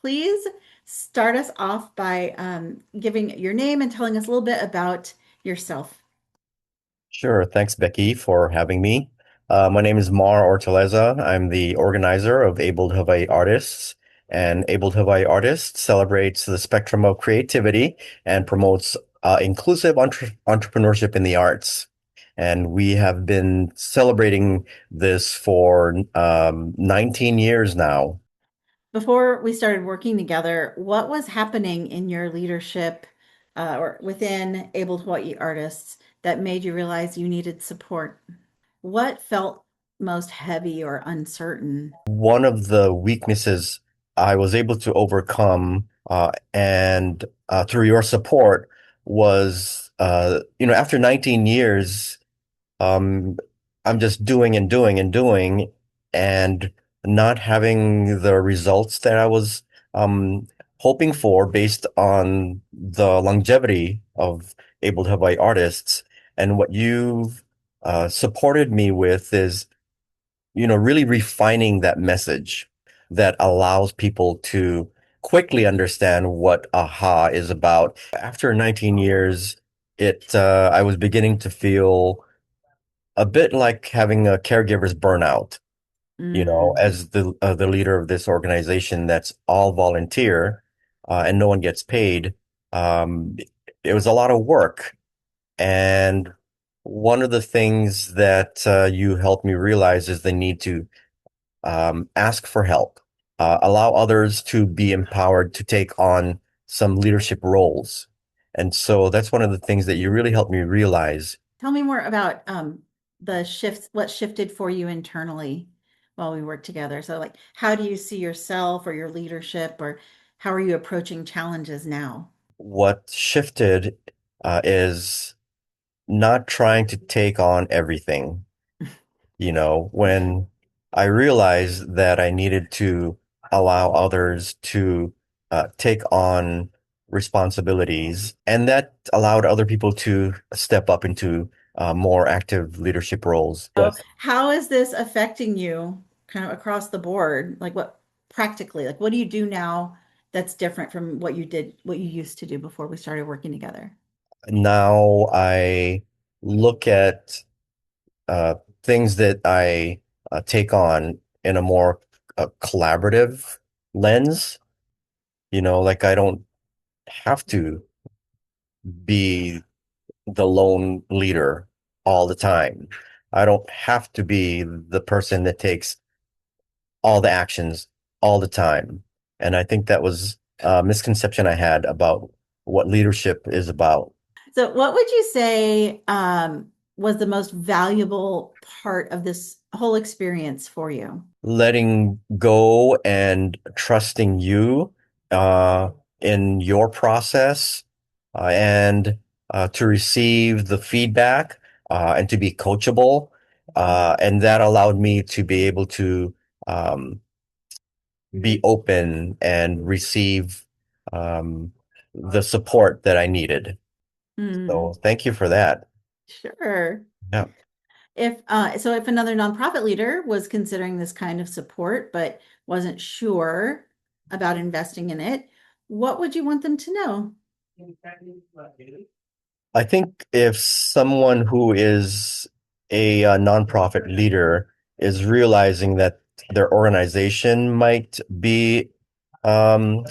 please start us off by giving your name and telling us a little bit about yourself. Sure. Thanks, Becky, for having me. My name is Mar Ortaleza. I'm the organizer of Abled Hawaii Artists, and Abled Hawaii Artists celebrates the spectrum of creativity and promotes inclusive entrepreneurship in the arts. And we have been celebrating this for 19 years now. Before we started working together, what was happening in your leadership or within Able Hawaii Artists that made you realize you needed support? What felt most heavy or uncertain? One of the weaknesses I was able to overcome, and through your support was, after 19 years, um, I'm just doing and doing and doing and not having the results that I was um, hoping for based on the longevity of Able to Hawaii artists. And what you've supported me with is really refining that message that allows people to quickly understand what AHA is about. After 19 years, I was beginning to feel a bit like having a caregiver's burnout, Mm. as the leader of this organization that's all volunteer, and no one gets paid. Um, it was a lot of work. And one of the things that you helped me realize is the need to ask for help, allow others to be empowered to take on some leadership roles. And so that's one of the things that you really helped me realize. Tell me more about the shifts, what shifted for you internally while we worked together. So, like, how do you see yourself or your leadership, or how are you approaching challenges now? What shifted is not trying to take on everything. When I realized that I needed to allow others to take on responsibilities, and that allowed other people to step up into more active leadership roles. So, Yes. how is this affecting you kind of across the board? Like, what practically, like, what do you do now that's different from what you did, what you used to do before we started working together? Now I look at uh, things that I take on in a more collaborative lens. Like I don't have to be the lone leader all the time. I don't have to be the person that takes all the actions all the time. And I think that was a misconception I had about what leadership is about. So, what would you say was the most valuable part of this whole experience for you? Letting go and trusting you uh, in your process, and to receive the feedback, and to be coachable. And that allowed me to be able to um, be open and receive um, the support that I needed. So Hmm, thank you for that. sure. Yeah. If another nonprofit leader was considering this kind of support but wasn't sure about investing in it, what would you want them to know? I think if someone who is a nonprofit leader is realizing that their organization might be um,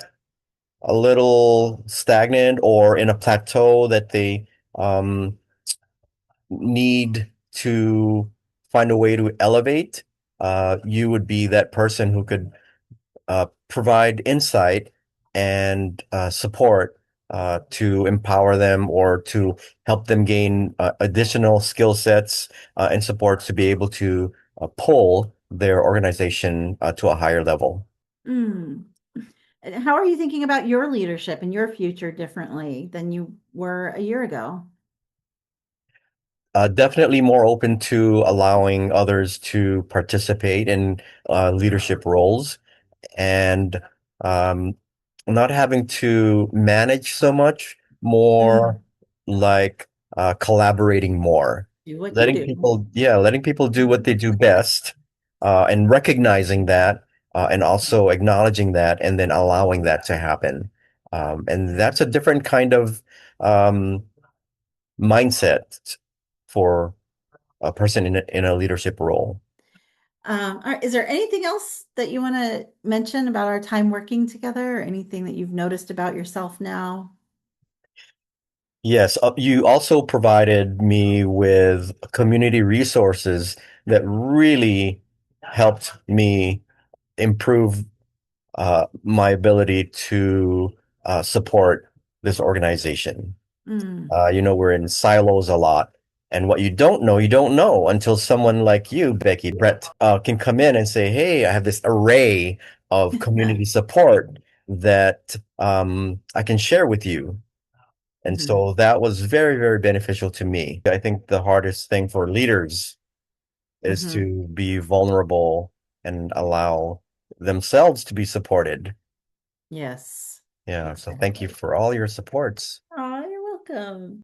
a little stagnant or in a plateau that they um, need to find a way to elevate, you would be that person who could provide insight and support to empower them or to help them gain additional skill sets and support to be able to pull their organization to a higher level. Hmm. And how are you thinking about your leadership and your future differently than you were a year ago? Definitely more open to allowing others to participate in leadership roles, and um, not having to manage so much, more Mm, like collaborating more, do what you do. letting people do what they do best, and recognizing that. and also acknowledging that and then allowing that to happen. And that's a different kind of um, mindset for a person in a leadership role. Is there anything else that you want to mention about our time working together, or anything that you've noticed about yourself now? Yes, you also provided me with community resources that really helped me improve my ability to support this organization. Mm. We're in silos a lot. And what you don't know until someone like you, Becky Brett, can come in and say, "Hey, I have this array of community support that I can share with you." And Mhm. so that was very, very beneficial to me. I think the hardest thing for leaders is Mhm. to be vulnerable and allow themselves to be supported. Yes, Yeah, so thank you exactly. for all your supports. Oh, you're welcome.